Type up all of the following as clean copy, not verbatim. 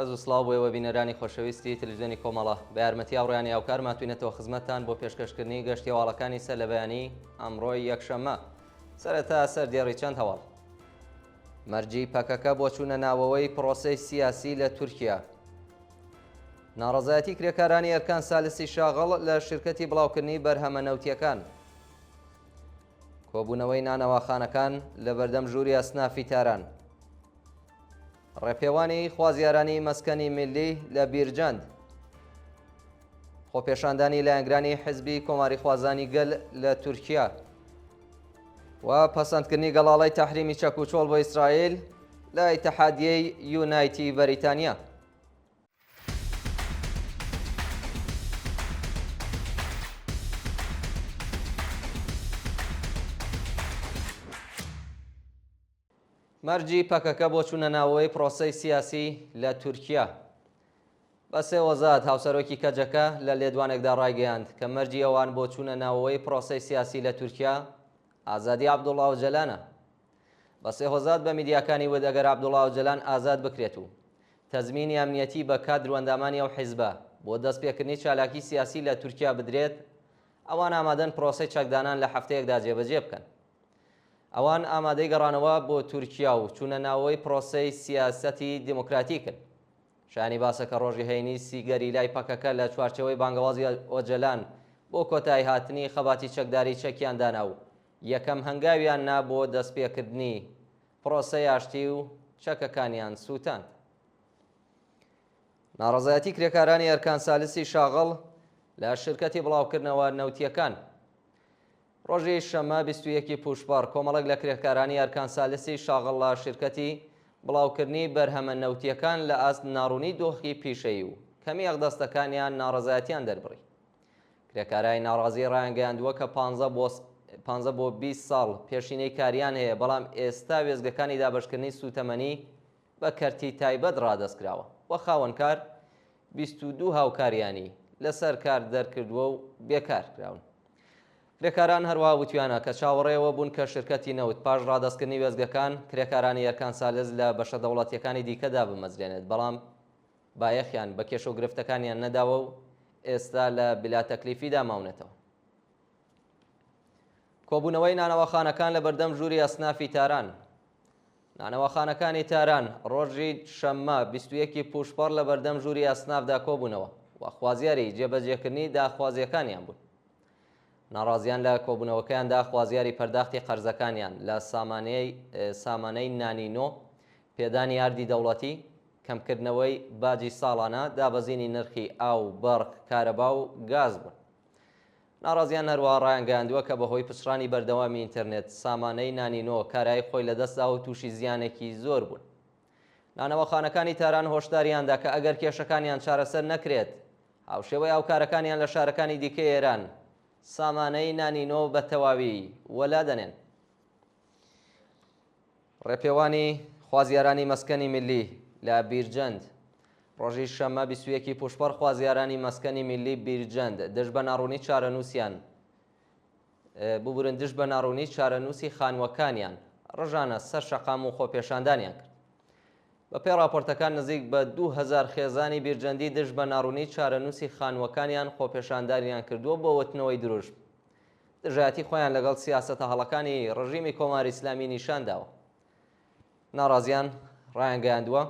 ئەرز و سڵاو بۆ ئێوە بینەرانی خۆشەویستی تەلەڤیزیۆنی کۆمەڵە بە یارمەتی ئاوڕێیانی هاوکار ماتوینێتەوە خزمەتتان بۆ پێشکەشکردنی گەشتی هەواڵەکانی سەر لە بەیانی ئەمڕۆی یەکشەممە. سەرەتا سەردێڕی چەند هەواڵ. مەرجی پەکەکە بۆ چوونە ناوەوەی پرۆسەی سیاسی لە تورکیا. ناڕەزایەتی کرێکارانی ئەرکان سالسی شاغڵ لە شرکەتی بڵاوکردنی بەرهەمە نەوتیەکان. کۆبوونەوەی نانەواخانەکان لە بەردەم ژووری ئەسنافی تاران. ڕێپێوانی خوازیارانی مەسکەنی میلی لە بیرجەند. خۆپێشاندانی لایەنگرانی حیزبی کۆماری خوازانی گەل لە تورکیا و پەسەندکردنی گەڵاڵەی تەحریمی چەک و چۆڵ بۆ ئیسرائیل لە ئیتحادیەی یونایتی بەریتانیا. مەرجی پەکەکە بۆ چوونە ناوەوەی پرۆسەی سیاسی لە تورکیا. بە سێ وەزات هاوسەرۆکی کەجەکە لە لێدوانێکدا ڕایگەیاند کە مەرجی ئەوان بۆ چوونە ناوەوەی پرۆسەی سیاسی لە تورکیا ئازادی عەبدوڵڵا ئۆجەلانە. بە سێ هۆزات بە میدیاکانی وت ئەگەر عەبدوڵڵا ئۆجەلان ئازاد بکرێت و تەزمینی ئەمنیەتی بە کادر و ئەندامانی ئەو حیزبە بۆ دەستپێکردنی چالاکی سیاسی لە تورکیا بدرێت، ئەوان ئامادەن پرۆسەی چەکدانان لە هەفتەیەکدا جێبەجێ بکەن. ئەوان ئامادەی گەڕانەوە بۆ تورکیا و چوونە ناوەوەی پرۆسەی سیاسەتی دیموکراتیکن. شانی باسەکە ڕۆژی هەینی سیگەری لای پەکەکە لە چوارچەوەی بانگەوازی ئۆجەلان بۆ کۆتایی هاتنی خەباتی چەکداری چەکیان دانا و یەکەم هەنگاویان نا بۆ دەستپێکردنی پرۆسەی ئاشتی و چەکەکانیان سووتاند. ناڕەزایەتی کرێکارانی ئەرکان سالسی شاغڵ لە شرکەتی بڵاوکردنەوە نەوتیەکان. ڕۆژی شەمە 21 پوشبەر کۆمەڵێک لە کرێکارانی ئەرکان سالسی شاغڵ لە شرکەتی بڵاوکردنی بەرهەمە نەوتیەکان لە ئاست ناڕوونی دۆخی پیشەیی و کەمی ئەقدەستەکانیان ناڕەزایەتیان دەربڕی. کرێکارانی ناڕازی ڕایانگەیاندووە کە 15 بۆ 20 ساڵ پێشینەی کاریان هەیە، بەڵام ئێستا وێزگەکانی دابەشکردنی سوتەمەنی بە کەرتی تایبەت ڕادەستکراوە و خاوەنکار 22 هاوکاریانی لەسەر کار دەرکردووە و بێکار کراون. کرێکاران هەروەها وتیانە کە چاوەڕێەوە بوون کە شرکەتی نەوت پاش ڕادەستکردنی وێزگەکان کرێکارانی ئەرکان سالس لە بەشە دەوڵەتیەکانی دیکەدا بمەزرێنێت، بەڵام بایەخیان بە کێشە و گرفتەکانیان نەداوە و ئێستا لە بلا تەکلیفیدا ماونێتەوە. کۆبوونەوەی نانەواخانەکان لە بەردەم ژووری ئەسنافی تاران. نانەواخانەکانی تاران ڕۆژی شەممە 21 پوشپەر لە بەردەم ژووری ئەسنافدا کۆبوونەوە و خوازیاری جێبەجێکردنی داخوازیەکانیان بوون. ناڕازیان لە کۆبوونەوەکەیاندا خوازیاری پەرداختی قەرزەکانیان لە سامانەی نانینۆ، پێدانی یاردی دەوڵەتی، کەمکردنەوەی باجی ساڵانە، دابەزینی نرخی ئاو، بەرق، کارەبا و گاز بوون. ناڕازیان هەروەها ڕایانگەیاندووە کە بەهۆی پچڕانی بەردەوامی ئینتەرنێت سامانەی نانینۆ کارایی خۆی لەدەستدا و تووشی زیانێکی زۆر بوون. نانەوەخانەکانی تاران هۆشداریاندا کە ئەگەر کێشەکانیان چارەسەر نەکرێت، هاوشێوەی هاوکارەکانیان لە شارەکانی دیکەی ئێران سامانەی نانینۆ بە تەواوی وەلا دەنێن. ڕێپێوانی خوازیارانی مەسکەنی میلی لە بیرجەند. ڕۆژی شەمە 21 پوشپەر خوازیارانی مەسکەنی میلی بیرجەند دژ بە ناڕوونی چارەنووسیان ببورن دژ بە ناڕوونی چارەنووسی خانووەکانیان ڕژانە سەر شەقام و خۆپێشاندانیان کرد. بە پێی راپۆرتەکان نزیک بە 2000 خێزانی بیرجەندی دژ بە ناڕوونی چارەنووسی خانووەکانیان خۆپێشاندانیان کردووە بۆ وتنەوەی دروشت. دژایەتی خۆیان لەگەڵ سیاسەتە هەڵەکانی ڕژیمی کۆماری ئیسلامی نیشانداوە. ناڕازیان ڕایانگەیاندووە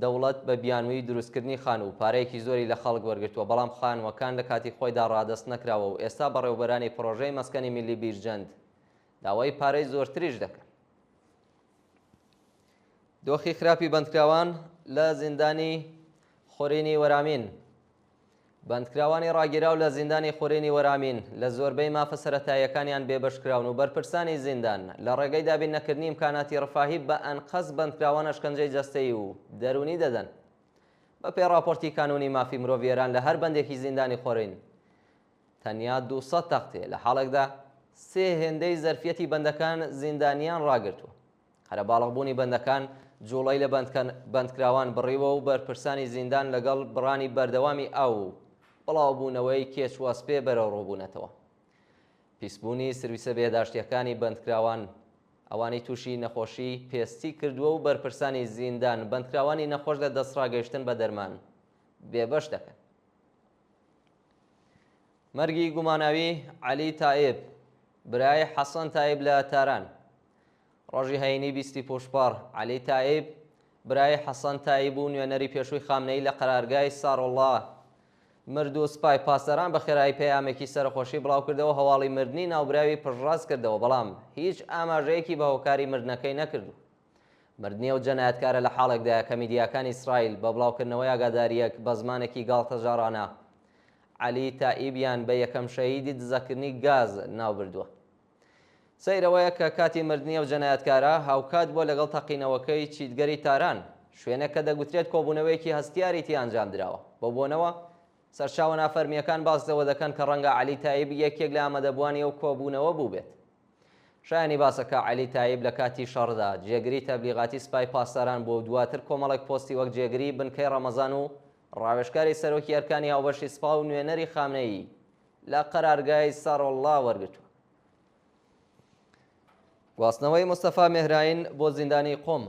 دەوڵەت بە بیانووی دروستکردنی خانوو پارەیەکی زۆری لە خەڵک وەرگرتووە، بەڵام خانووەکان لە کاتی خۆیدا ڕادەست نەکراوە و ئێستا بەڕێوەبەرانی پرۆژەی مەسکەنی میلی بیرجەند داوای پارەی زۆرتریش دەکەن. دۆخی خراپی بەندکراوان لە زیندانی خۆرینی وەرامین. بەندکراوانی ڕاگیراو لە زیندانی خۆرینی وەرامین لە زۆربەی مافە سەرەتاییەکانیان بێبەشکراون و بەرپرسانی زیندان لە ڕێگەی دابین نەکردنی ئیمکاناتی ڕفاهی بە ئەنقەس بەندکراوانە شکنجەی جەستەیی و دەرونی دەدەن. بە پێی راپۆرتی کانونی مافی مرۆڤ ئێران لە هەر بەندێکی زیندانی خۆرین تەنیا 200 تەختێ لە حاڵێکدا 3 هێندەی زەرفەتی بەندەکان زیندانیان ڕاگرتووە. هەرە باڵغبوونی بەندەکان جوڵەی لە بەندکراوان بڕیوە و بەرپرسانی زیندان لەگەڵ بڕانی بەردەوامی ئاو بڵاوبوونەوەی کێچوەسپێ بەرەو ڕووبوونەتەوە. پیسبوونی سرویسە بێداشتیەکانی بەندکراوان ئەوانی تووشی نەخۆشی پێستی کردووە و بەرپرسانی زیندان بەندکراوانی نەخۆش لە دەستڕاگەیشتن بە دەرمان بێبەش دەکەن. مەرگی گوماناوی عەلی تایب برای حەسەن تایب لە تاران. ڕۆژی هەینی 20 پوشپار عەلی تایب برای حەسەن تایب و نوێنەری پێشووی خامنەی لە قەرارگای ساڕۆڵا مرد و سپای پاسەران بە خێرایی پەیامێکی سەرخۆشی بڵاو کردەوە هەواڵی مردنی ناوبراوی پڕڕاست کردەوە، بەڵام هیچ ئاماژەیەکی بە هۆکاری مردنەکەی نەکردو. مردنی و جەنایەتکارە لە حاڵێکدایە کە میدیاکانی ئیسرائیل بە بڵاوکردنەوەی ئاگاداریەک بە زمانێکی گاڵتەجارانە عەلی تائیبیان بە یەکەم شەهیدی دزەکردنی گاز ناوبردووە. سەیرەوەیە کە کاتی مردنی و جەنایەتکارە هاوکات بۆ لەگەڵ تەقینەوەکەی چیتگەری تاران، شوێنێک کە دەگوترێت کۆبوونەوەیەکی هەستیاری تی ئەنجام درراوە. بۆ بۆنەوە سەرچاوە نافەرمیەکان باسەوە دەکەن کە ڕەنگە عەلی تایب یەکێک لە ئامادەبوانی ئەو کۆبوونەوە بوو بێت. شایانی باسەکە عەلی تایب لە کاتی شەڕدا جێگری تەبلیغاتی سپای پاسداران بۆ دواتر کۆمەڵێک پۆستی وەک جێگری بنکەی ڕەمەزان و ڕاوێژکاری سەرۆکی ئەرکانی هاوبەشی سپا و نوێنەری خامنەیی لە قەرارگای ساڕۆڵا وەرگرتووە. گواستنەوەی مستەفا مێهراین بۆ زیندانی قۆم.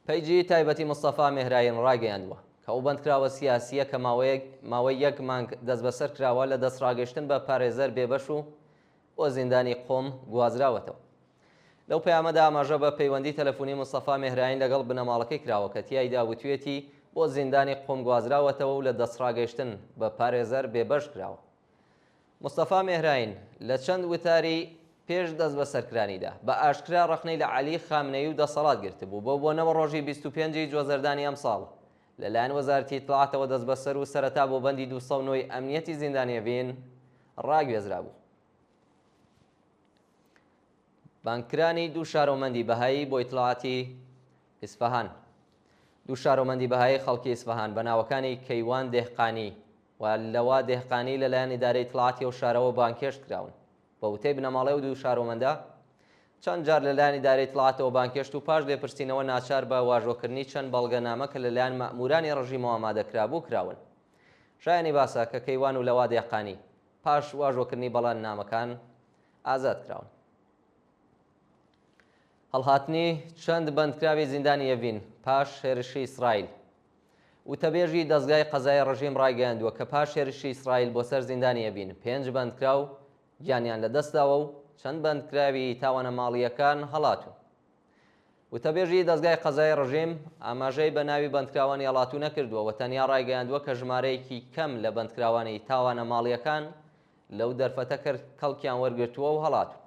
پەیجی تایبەتی مستەفا مێهراین ڕاگەیاندووە کە ئەو بەندکراوە سیاسیە کە ماوەی یەک مانگ دەست بەسەر کراوە لە دەستڕاگەشتن بە پارێزەر بێبەش و بۆ زیندانی قۆم گوازراوەتەوە. لەو پەیامەدا ئاماژە بە پەیوەندی تەلەفۆنی مستەفا مێهراین لەگەڵ بنەماڵەکەی کراوە کە تیایدا وتوێتی بۆ زیندانی قۆم گوازراوەتەوە و لە دەستڕاگەشتن بە پارێزەر بێبەش کراوە. مستەفا مێهراین لە چەند وتاری پێش دەست بەسەرکرانیدا بە ئاشکرا ڕەخنەی لە عەلی خامنەیی و دەسەڵات گرتبوو بۆ بۆنەوە ڕۆژی 25 جوێزەردانی ئەم ساڵ لەلایەن وەزارەتی ئیتڵاعاتەوە دەست بەسەر و سەرەتا بۆ بەندی 209 ئەمنیەتی زیندانیەڤین ڕاگوێزرا بوو. بانکرانی دوو شارۆمەندی بەهایی بۆ ئیتڵاعاتی ئیسفەهان. دوو شارۆمەندی بەهایی خەڵکی ئیسفەهان بە ناوەکانی کەیوان دێهقانی و لەوا دێهقانی لەلایەن ئیدارەی ئیتڵاعاتی و شارەوە بانکێشت کراون. بە وتەی بنەماڵەی و دوو شارۆمەندە چەند جار لەلایەن ئیدارەی ئیتڵاعاتەوە بانکێشت و پاش لێپرسینەوە ناچار بە واژۆکردنی چەند بەڵگەنامە کە لەلایەن مەئمورانی ڕژیمەوە ئامادەکرابوو کراون. شایانی باسە کە کەیوان و لەوا دێهقانی پاش واژۆکردنی بەڵگەنامەکان ئازاد کراون. هەڵهاتنی چەند بەندکراوی زیندانی ئەڤین پاش هێرشی ئیسرائیل. وتەبێژی دەستگای قەزای ڕژیم ڕایگەیاندووە کە پاش هێرشی ئیسرائیل بۆ سەر زیندانی ئەڤین 5 بەندکراو گیانیان لەدەستداوە و چەند بەندکراوی تاوانە ماڵیەکان هەڵاتوون. وتەبێژی دەستگای قەزای ڕژیم ئاماژەی بە ناوی بەندکراوانی هەڵاتوو نەکردووە و تەنیا ڕایگەیاندووە کە ژمارەیەکی کەم لە بەندکراوانی تاوانە ماڵیەکان لەو دەرفەتە کەڵکیان وەرگرتووە و هەڵاتوو.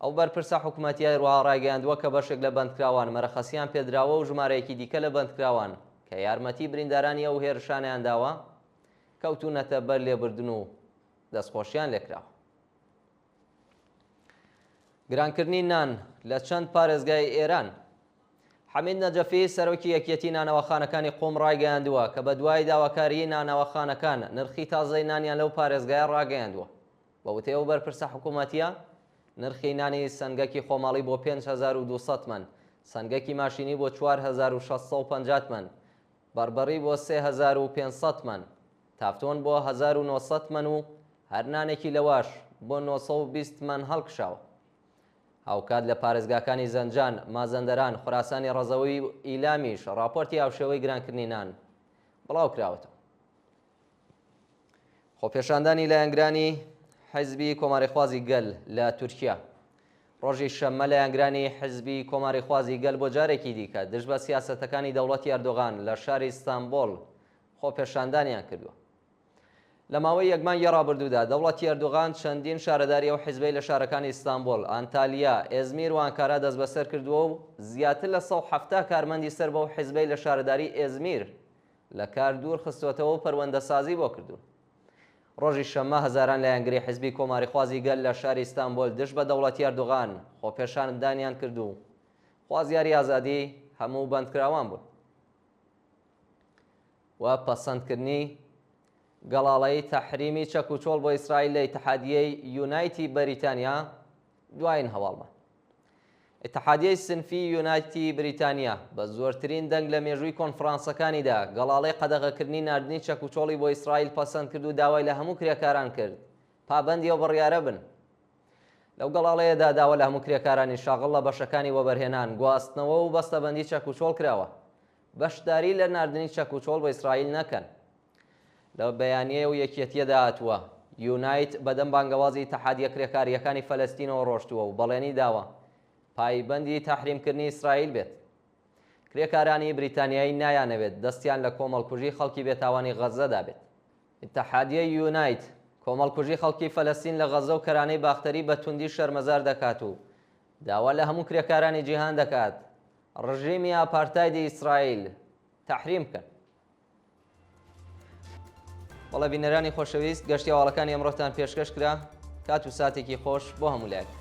ئەو بەرپرسە حکوومەتیای ڕوا ڕایگەیاندووە کە بەشێک لە بەندکراوان مەرەخەسیان پێدراوە و ژمارەیەکی دیکە لە بەندکراوان کە یارمەتی بریندارانی ئەو هێرشانیان داوە کەوتونەتە بەر لێبردن و دەستخۆشیان لێکراوە. گرانکردنی نان لە چەند پارێزگای ئێران. حەمید نەجەفی سەرۆکی یەکێتی نانەوەخانەکانی قۆم ڕایگەیاندووە کە بە دوای داواکاری نانەوەخانەکان نرخی تازەی نانیان لەو پارێزگایە ڕاگەیاندووە. بە وتەی ئەو بەرپرسە حکوومەتیە نرخی نانی سەنگەکی خۆماڵی بۆ 5200 من، سەنگەکی ماشینی بۆ 4650 من، بەربەڕی بۆ 3500 من، تافتۆن بۆ 1900 من و هەر نانێکی لەواش بۆ 920 من هەڵکشاوە. هاوکات لە پارێزگاکانی زەنجان، مازەندەران، خوراسانی ڕەزەوی و ئیلامیش راپۆرتی هاوشێوەی گرانکردنی نان بڵاو کراوەتەوە. خۆپێشاندانی لایەنگرانی حیزبی کۆماریخوازی گەل لە تورکیا. ڕۆژی شەممە لایەنگرانی حیزبی کۆماریخوازی گەل بۆ جارێکی دیکە دژ بە سیاسەتەکانی دەوڵەتی ئەردۆغان لە شاری ئیستانبۆڵ خۆپێشاندانیان کردووە. لە ماوەی یەکمانگی ڕابردوودا دەوڵەتی ئەردۆغان چەندین شارەداری ئەو حیزبەی لە شارەکانی ئیستانبۆڵ، ئانتالیا، ئێزمیر و ئانکارا دەست بەسەر کردووە و زیاتر لە 170 کارمەندی سەر بەو حیزبەی لە شارەداری ئێزمیر لە کار دوور خستوەتەوە و پەروەندەسازی بۆ کردوون. ڕۆژی شەممە هەزاران لایەنگری حیزبی کۆماریخوازی گەل لە شاری ئیستانبۆل دژ بە دەوڵەتی ئەردۆغان خۆپێشاندانیان کردو و خوازیاری ئازادی هەموو بەندکراوان بوون. و پەسەندکردنی گەڵاڵەی تەحریمی چەک و چۆڵ بۆ ئیسرائیل لە ئیتحادیەی یونایتی بەریتانیا دوایین هەواڵمە. ئیتحادیەی سنفی یونایتی بریتانیا بە زۆرترین دەنگ لە مێژووی کۆنفرانسەکانیدا گەڵاڵەی قەدەغەکردنی نردنی چەک و چۆڵی بۆ ئیسرائیل پەسەند کرد و داوای لە هەموو کرێکاران کرد پابەندی ئەو بڕیارە بن. لەو گەڵاڵەیەدا داوا لە هەموو کرێکارانی شاغڵ لە بەشەکانی وەبەرهێنان گواستنەوە و بەستەبەندی چەکوچۆڵ کراوە بەشداری لە ناردنی چەکوچۆڵ بە ئیسرائیل نەکەن. لە بەیانیە و یەکێتیەدا هاتووە یونایت بەدەم بانگەوازی اتحادیە کرێکاریەکانی فەلەستینەوە ڕۆشتووە و بەڵێنی داوە پایبەندی تاحریمکردنی ئیسرائیل بێت. کرێکارانی بریتانیایی نایانەوێت دەستیان لە کۆمەڵکوژی خەڵکی بێتاوانی غەزەدا بێت. اتحادیە یونایت کۆمەڵکوژی خەڵکی فەلەستین لە غەزە و کەرانەی باختەری بە توندی شەرمەزار دەکات و داوا لە هەموو کرێکارانی جیهان دەکات ڕژیمی ئاپارتایدی ئیسرائیل تەحریم بکەن. بەڵێ بینەرانی خۆشەویست گەشتی هەواڵەکانی ئەمڕۆتان پێشکەش کرا. کات و ساتێکی خۆش بۆ هەموو لایەک.